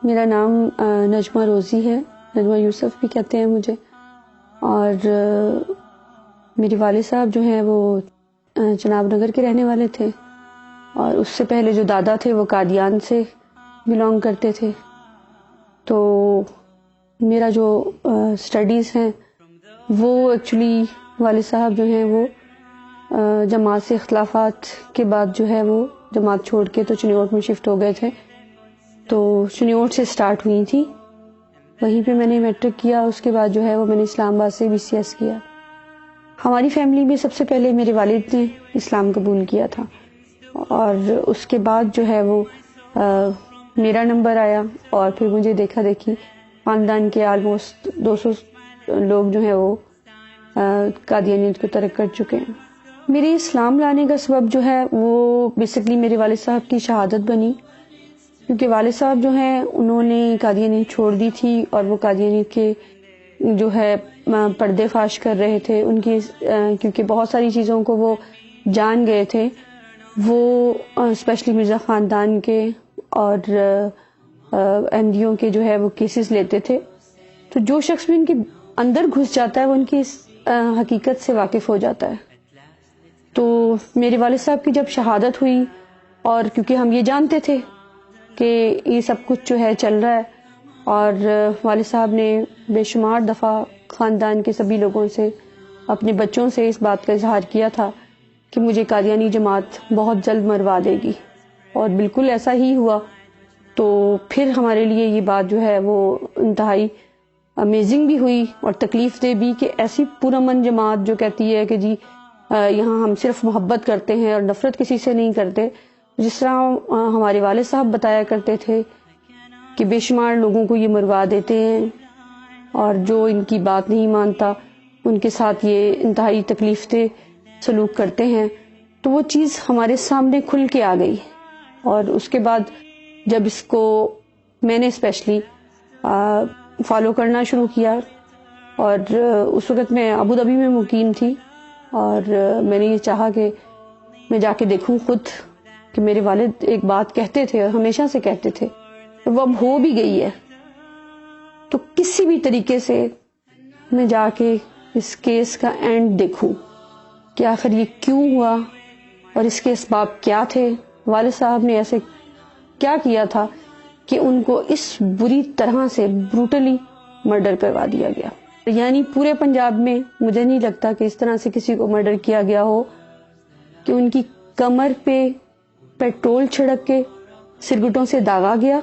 میرا نام نجمہ روزی ہے، نجمہ یوسف بھی کہتے ہیں مجھے، اور میرے والد صاحب جو ہیں وہ جناب نگر کے رہنے والے تھے، اور اس سے پہلے جو دادا تھے وہ قادیان سے بلانگ کرتے تھے. تو میرا جو اسٹڈیز ہیں وہ ایکچولی والد صاحب جو ہیں وہ جماعت سے اختلافات کے بعد جو ہے وہ جماعت چھوڑ کے تو چنیوٹ میں شفٹ ہو گئے تھے. تو چنیوٹ سے سٹارٹ ہوئی تھی، وہیں پہ میں نے میٹرک کیا. اس کے بعد جو ہے وہ میں نے اسلام آباد سے BCS کیا. ہماری فیملی میں سب سے پہلے میرے والد نے اسلام قبول کیا تھا، اور اس کے بعد جو ہے وہ میرا نمبر آیا، اور پھر مجھے دیکھا دیکھی خاندان کے آلموسٹ 200 لوگ جو ہیں وہ قادیانیت کو ترک کر چکے ہیں. میری اسلام لانے کا سبب جو ہے وہ بیسکلی میرے والد صاحب کی شہادت بنی، کیونکہ والد صاحب جو ہیں انہوں نے قادیانیت چھوڑ دی تھی، اور وہ قادیانیت کے جو ہے پردے فاش کر رہے تھے ان کی، کیونکہ بہت ساری چیزوں کو وہ جان گئے تھے. وہ اسپیشلی مرزا خاندان کے اور احمدیوں کے جو ہے وہ کیسز لیتے تھے. تو جو شخص بھی ان کے اندر گھس جاتا ہے وہ ان کی حقیقت سے واقف ہو جاتا ہے. تو میرے والد صاحب کی جب شہادت ہوئی، اور کیونکہ ہم یہ جانتے تھے کہ یہ سب کچھ جو ہے چل رہا ہے، اور والد صاحب نے بے شمار دفعہ خاندان کے سبھی لوگوں سے، اپنے بچوں سے اس بات کا اظہار کیا تھا کہ مجھے قادیانی جماعت بہت جلد مروا دے گی، اور بالکل ایسا ہی ہوا. تو پھر ہمارے لیے یہ بات جو ہے وہ انتہائی امیزنگ بھی ہوئی اور تکلیف دہ بھی، کہ ایسی پرامن جماعت جو کہتی ہے کہ جی یہاں ہم صرف محبت کرتے ہیں اور نفرت کسی سے نہیں کرتے، جس طرح ہمارے والد صاحب بتایا کرتے تھے کہ بے شمار لوگوں کو یہ مروا دیتے ہیں، اور جو ان کی بات نہیں مانتا ان کے ساتھ یہ انتہائی تکلیف دہ سلوک کرتے ہیں. تو وہ چیز ہمارے سامنے کھل کے آ گئی. اور اس کے بعد جب اس کو میں نے اسپیشلی فالو کرنا شروع کیا، اور اس وقت میں ابو ظبی میں مقیم تھی، اور میں نے یہ چاہا کہ میں جا کے دیکھوں خود، کہ میرے والد ایک بات کہتے تھے اور ہمیشہ سے کہتے تھے، وہ اب ہو بھی گئی ہے. تو کسی بھی طریقے سے میں جا کے اس کیس کا اینڈ دیکھوں کہ آخر یہ کیوں ہوا، اور اس کے اسباب کیا تھے. والد صاحب نے ایسے کیا کیا تھا کہ ان کو اس بری طرح سے بروٹلی مرڈر کروا دیا گیا. یعنی پورے پنجاب میں مجھے نہیں لگتا کہ اس طرح سے کسی کو مرڈر کیا گیا ہو کہ ان کی کمر پہ پیٹرول چھڑک کے سرگٹوں سے داغا گیا،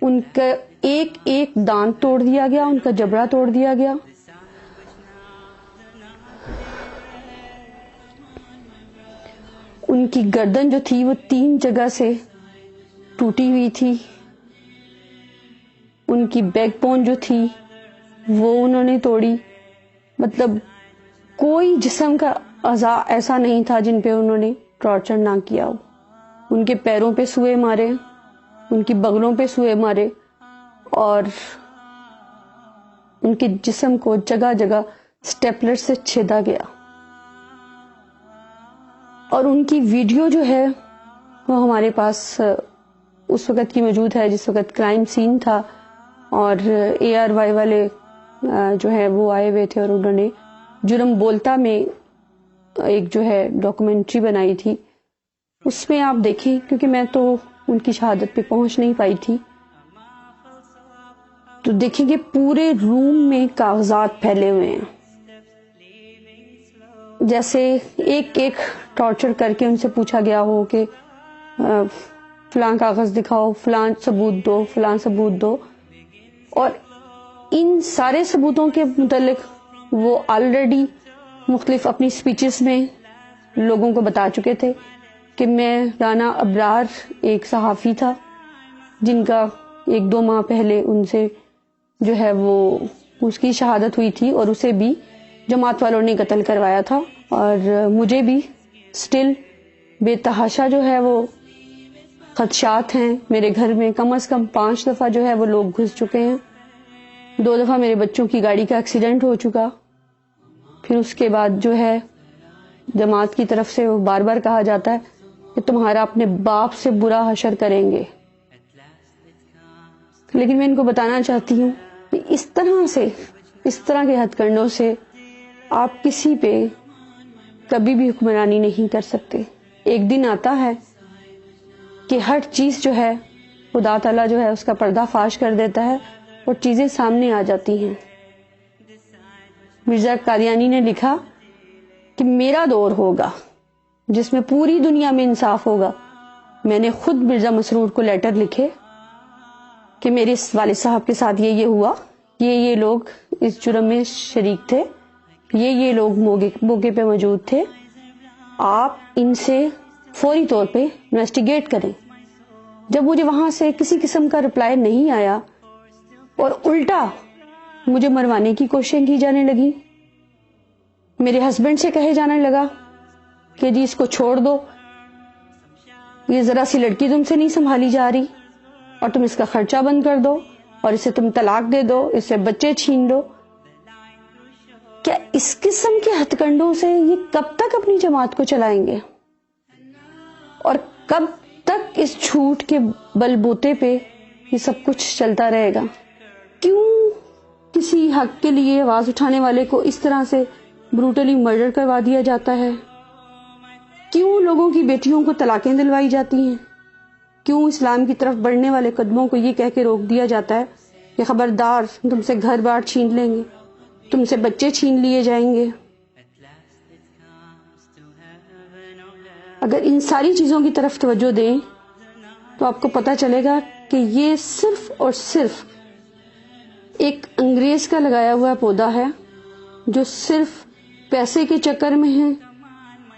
ان کا ایک ایک دانت توڑ دیا گیا، ان کا جبڑا توڑ دیا گیا. ان کی گردن جو تھی وہ 3 جگہ سے ٹوٹی ہوئی تھی. ان کی بیک بون جو تھی وہ انہوں نے توڑی. مطلب کوئی جسم کا اعضاء ایسا نہیں تھا جن پہ انہوں نے ٹارچر نہ کیا ہو. ان کے پیروں پہ سوئے مارے، ان کی بغلوں پہ سوئے مارے، اور ان کے جسم کو جگہ جگہ سٹیپلر سے چھیدا گیا. اور ان کی ویڈیو جو ہے وہ ہمارے پاس اس وقت کی موجود ہے جس وقت کرائم سین تھا، اور ARY والے جو ہے وہ آئے ہوئے تھے، اور انہوں نے جرم بولتا میں ایک جو ہے ڈاکومنٹری بنائی تھی. اس میں آپ دیکھیں، کیونکہ میں تو ان کی شہادت پہ پہنچ نہیں پائی تھی، تو دیکھیں کہ پورے روم میں کاغذات پھیلے ہوئے ہیں، جیسے ایک ایک ٹارچر کر کے ان سے پوچھا گیا ہو کہ فلاں کاغذ دکھاؤ، فلاں ثبوت دو، فلاں ثبوت دو. اور ان سارے ثبوتوں کے متعلق وہ آلریڈی مختلف اپنی سپیچز میں لوگوں کو بتا چکے تھے کہ میں رانا ابرار ایک صحافی تھا جن کا 1-2 ماہ پہلے ان سے جو ہے وہ اس کی شہادت ہوئی تھی، اور اسے بھی جماعت والوں نے قتل کروایا تھا. اور مجھے بھی سٹل بے تحاشا جو ہے وہ خدشات ہیں. میرے گھر میں کم از کم 5 دفعہ جو ہے وہ لوگ گھس چکے ہیں. 2 دفعہ میرے بچوں کی گاڑی کا ایکسیڈنٹ ہو چکا. پھر اس کے بعد جو ہے جماعت کی طرف سے وہ بار بار کہا جاتا ہے کہ تمہارا اپنے باپ سے برا حشر کریں گے. لیکن میں ان کو بتانا چاہتی ہوں کہ اس طرح کے ہتھ کنڈوں سے آپ کسی پہ کبھی بھی حکمرانی نہیں کر سکتے. ایک دن آتا ہے کہ ہر چیز جو ہے خدا تعالیٰ جو ہے اس کا پردہ فاش کر دیتا ہے اور چیزیں سامنے آ جاتی ہیں. مرزا قادیانی نے لکھا کہ میرا دور ہوگا جس میں پوری دنیا میں انصاف ہوگا. میں نے خود مرزا مسرور کو لیٹر لکھے کہ میرے والد صاحب کے ساتھ یہ ہوا، یہ لوگ اس جرم میں شریک تھے، یہ لوگ موقع پہ موجود تھے، آپ ان سے فوری طور پہ انویسٹیگیٹ کریں. جب مجھے وہاں سے کسی قسم کا رپلائی نہیں آیا اور الٹا مجھے مروانے کی کوششیں کی جانے لگی، میرے ہسبینڈ سے کہے جانے لگا کہ جی اس کو چھوڑ دو، یہ ذرا سی لڑکی تم سے نہیں سنبھالی جا رہی، اور تم اس کا خرچہ بند کر دو، اور اسے تم طلاق دے دو، اس سے بچے چھین لو. کیا اس قسم کے ہتھ کنڈوں سے یہ کب تک اپنی جماعت کو چلائیں گے، اور کب تک اس جھوٹ کے بل بوتے پہ یہ سب کچھ چلتا رہے گا؟ کیوں کسی حق کے لیے آواز اٹھانے والے کو اس طرح سے بروٹلی مرڈر کروا دیا جاتا ہے؟ کیوں لوگوں کی بیٹیوں کو طلاقیں دلوائی جاتی ہیں؟ کیوں اسلام کی طرف بڑھنے والے قدموں کو یہ کہہ کے روک دیا جاتا ہے کہ خبردار تم سے گھر بار چھین لیں گے، تم سے بچے چھین لیے جائیں گے؟ اگر ان ساری چیزوں کی طرف توجہ دیں تو آپ کو پتہ چلے گا کہ یہ صرف اور صرف ایک انگریز کا لگایا ہوا پودا ہے جو صرف پیسے کے چکر میں ہے.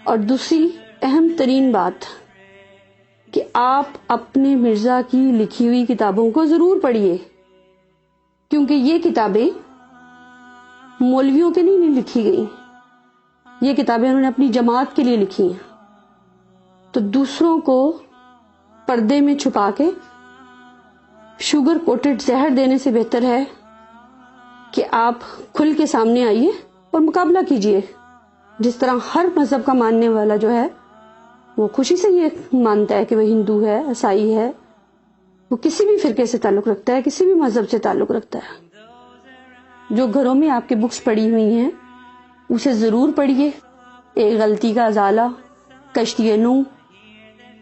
اور دوسری اہم ترین بات کہ آپ اپنے مرزا کی لکھی ہوئی کتابوں کو ضرور پڑھیے، کیونکہ یہ کتابیں مولویوں کے نہیں لکھی گئی، یہ کتابیں انہوں نے اپنی جماعت کے لیے لکھی ہیں. تو دوسروں کو پردے میں چھپا کے شوگر کوٹڈ زہر دینے سے بہتر ہے کہ آپ کھل کے سامنے آئیے اور مقابلہ کیجئے. جس طرح ہر مذہب کا ماننے والا جو ہے وہ خوشی سے یہ مانتا ہے کہ وہ ہندو ہے، عیسائی ہے، وہ کسی بھی فرقے سے تعلق رکھتا ہے، کسی بھی مذہب سے تعلق رکھتا ہے. جو گھروں میں آپ کے بکس پڑی ہوئی ہیں اسے ضرور پڑھیے. ایک غلطی کا ازالہ، کشتی نوح،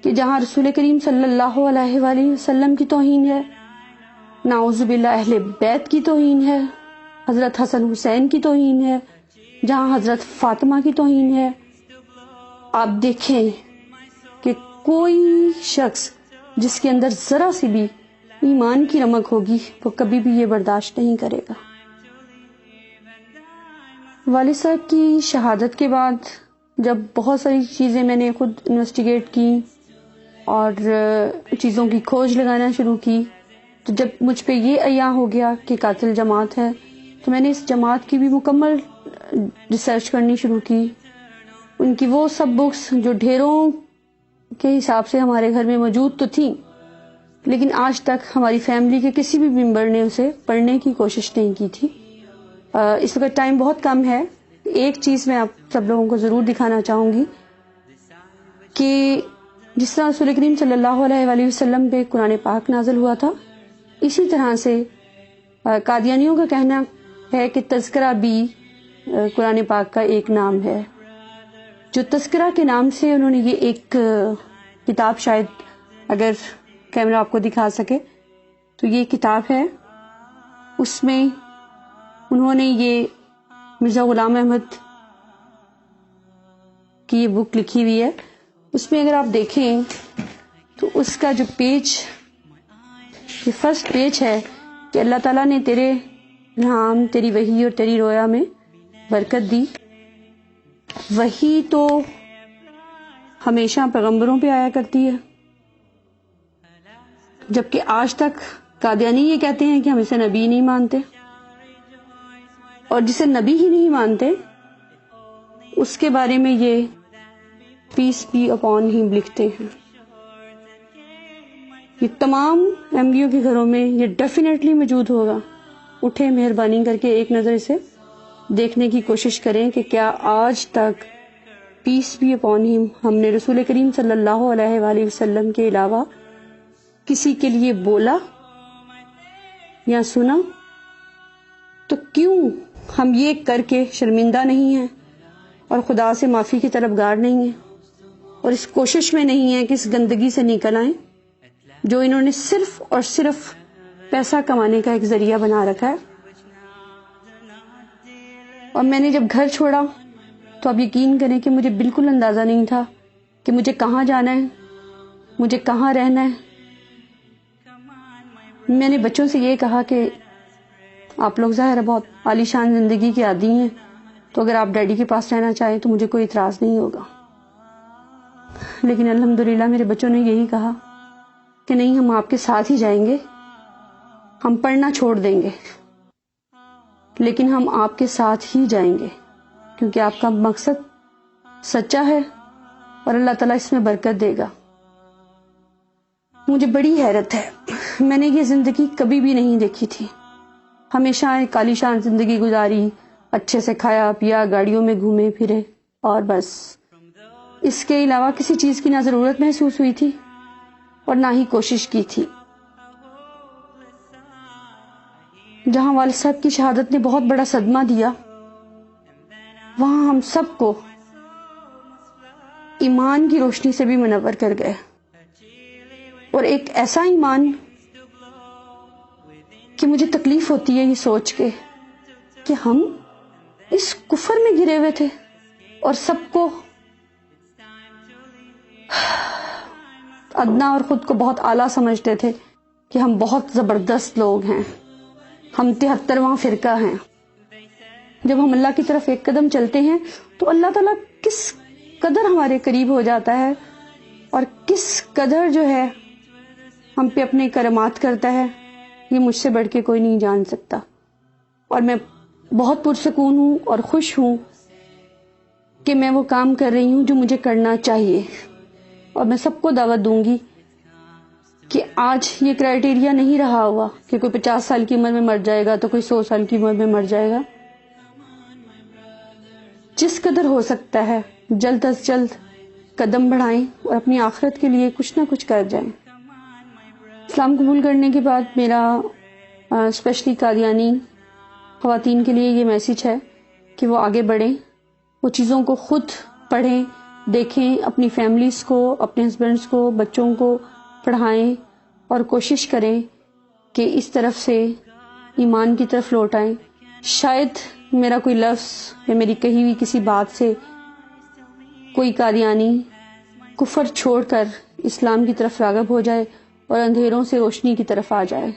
کہ جہاں رسول کریم صلی اللہ علیہ وآلہ وسلم کی توہین ہے، نعوذ باللہ اہل بیت کی توہین ہے، حضرت حسن حسین کی توہین ہے، جہاں حضرت فاطمہ کی توہین ہے. آپ دیکھیں کہ کوئی شخص جس کے اندر ذرا سی بھی ایمان کی رمق ہوگی وہ کبھی بھی یہ برداشت نہیں کرے گا. والد صاحب کی شہادت کے بعد جب بہت ساری چیزیں میں نے خود انویسٹیگیٹ کی اور چیزوں کی کھوج لگانا شروع کی، تو جب مجھ پہ یہ عیاں ہو گیا کہ قاتل جماعت ہے، تو میں نے اس جماعت کی بھی مکمل ریسرچ کرنی شروع کی. ان کی وہ سب بکس جو ڈھیروں کے حساب سے ہمارے گھر میں موجود تو تھیں، لیکن آج تک ہماری فیملی کے کسی بھی ممبر نے اسے پڑھنے کی کوشش نہیں کی تھی. اس وقت ٹائم بہت کم ہے. ایک چیز میں آپ سب لوگوں کو ضرور دکھانا چاہوں گی کہ جس طرح رسول کریم صلی اللہ علیہ وآلہ وسلم پہ قرآن پاک نازل ہوا تھا، اسی طرح سے قادیانیوں کا کہنا ہے کہ تذکرہ بھی قرآن پاک کا ایک نام ہے. جو تذکرہ کے نام سے انہوں نے یہ ایک کتاب، شاید اگر کیمرہ آپ کو دکھا سکے تو یہ کتاب ہے، اس میں انہوں نے یہ مرزا غلام احمد کی یہ بک لکھی ہوئی ہے. اس میں اگر آپ دیکھیں تو اس کا جو پیج، یہ فرسٹ پیج ہے کہ اللہ تعالیٰ نے تیرے الہام، تیری وحی اور تیری رویا میں برکت دی. وحی تو ہمیشہ پیغمبروں پہ آیا کرتی ہے، جبکہ آج تک قادیانی یہ کہتے ہیں کہ ہم اسے نبی نہیں مانتے، اور جسے نبی ہی نہیں مانتے اس کے بارے میں یہ پیس بی اپون ہم لکھتے ہیں. یہ تمام احمدیوں کے گھروں میں یہ ڈیفینیٹلی موجود ہوگا. اٹھے مہربانی کر کے ایک نظر اسے دیکھنے کی کوشش کریں کہ کیا آج تک پیس بی اپون ہم نے رسول کریم صلی اللہ علیہ وآلہ وسلم کے علاوہ کسی کے لیے بولا یا سنا تو کیوں ہم یہ کر کے شرمندہ نہیں ہیں اور خدا سے معافی کی طلبگار نہیں ہیں اور اس کوشش میں نہیں ہیں کہ اس گندگی سے نکل آئیں جو انہوں نے صرف اور صرف پیسہ کمانے کا ایک ذریعہ بنا رکھا ہے. اور میں نے جب گھر چھوڑا تو آپ یقین کریں کہ مجھے بالکل اندازہ نہیں تھا کہ مجھے کہاں جانا ہے, مجھے کہاں رہنا ہے. میں نے بچوں سے یہ کہا کہ آپ لوگ ظاہر ہے بہت عالی شان زندگی کے عادی ہیں, تو اگر آپ ڈیڈی کے پاس رہنا چاہیں تو مجھے کوئی اعتراض نہیں ہوگا. لیکن الحمدللہ میرے بچوں نے یہی کہا کہ نہیں, ہم آپ کے ساتھ ہی جائیں گے, ہم پڑھنا چھوڑ دیں گے لیکن ہم آپ کے ساتھ ہی جائیں گے کیونکہ آپ کا مقصد سچا ہے اور اللہ تعالیٰ اس میں برکت دے گا. مجھے بڑی حیرت ہے, میں نے یہ زندگی کبھی بھی نہیں دیکھی تھی. ہمیشہ ایک عالی شان زندگی گزاری, اچھے سے کھایا پیا, گاڑیوں میں گھومے پھرے, اور بس اس کے علاوہ کسی چیز کی نہ ضرورت محسوس ہوئی تھی اور نہ ہی کوشش کی تھی. جہاں والد صاحب کی شہادت نے بہت بڑا صدمہ دیا, وہاں ہم سب کو ایمان کی روشنی سے بھی منور کر گئے, اور ایک ایسا ایمان کہ مجھے تکلیف ہوتی ہے یہ سوچ کے کہ ہم اس کفر میں گرے ہوئے تھے اور سب کو ادنا اور خود کو بہت اعلیٰ سمجھتے تھے کہ ہم بہت زبردست لوگ ہیں, ہم 73واں فرقہ ہیں. جب ہم اللہ کی طرف ایک قدم چلتے ہیں تو اللہ تعالیٰ کس قدر ہمارے قریب ہو جاتا ہے اور کس قدر جو ہے ہم پہ اپنے کرامات کرتا ہے, یہ مجھ سے بڑھ کے کوئی نہیں جان سکتا. اور میں بہت پرسکون ہوں اور خوش ہوں کہ میں وہ کام کر رہی ہوں جو مجھے کرنا چاہیے. اور میں سب کو دعوت دوں گی کہ آج یہ کرائیٹیریا نہیں رہا ہوا کہ کوئی 50 سال کی عمر میں مر جائے گا تو کوئی 100 سال کی عمر میں مر جائے گا. جس قدر ہو سکتا ہے جلد از جلد قدم بڑھائیں اور اپنی آخرت کے لیے کچھ نہ کچھ کر جائیں. اسلام قبول کرنے کے بعد میرا اسپیشلی قادیانی خواتین کے لیے یہ میسج ہے کہ وہ آگے بڑھیں, وہ چیزوں کو خود پڑھیں, دیکھیں, اپنی فیملیز کو, اپنے ہسبینڈز کو, بچوں کو پڑھائیں اور کوشش کریں کہ اس طرف سے ایمان کی طرف لوٹ آئیں. شاید میرا کوئی لفظ یا میری کہی ہوئی کسی بات سے کوئی قادیانی کفر چھوڑ کر اسلام کی طرف راغب ہو جائے اور اندھیروں سے روشنی کی طرف آ جائے.